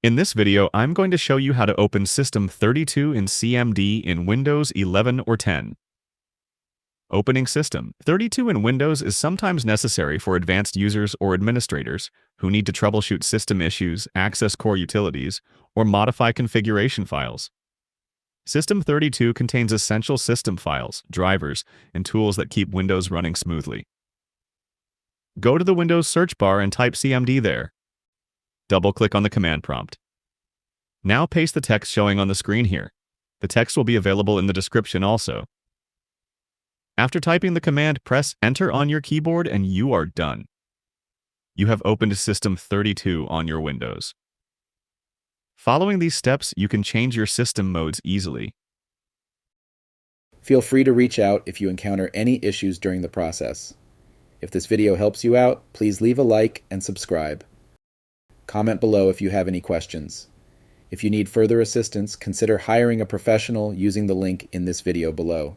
In this video, I'm going to show you how to open System32 in CMD in Windows 11 or 10. Opening System32 in Windows is sometimes necessary for advanced users or administrators who need to troubleshoot system issues, access core utilities, or modify configuration files. System32 contains essential system files, drivers, and tools that keep Windows running smoothly. Go to the Windows search bar and type CMD there. Double-click on the command prompt. Now paste the text showing on the screen here. The text will be available in the description also. After typing the command, press Enter on your keyboard and you are done. You have opened System32 on your Windows. Following these steps, you can change your system modes easily. Feel free to reach out if you encounter any issues during the process. If this video helps you out, please leave a like and subscribe. Comment below if you have any questions. If you need further assistance, consider hiring a professional using the link in this video below.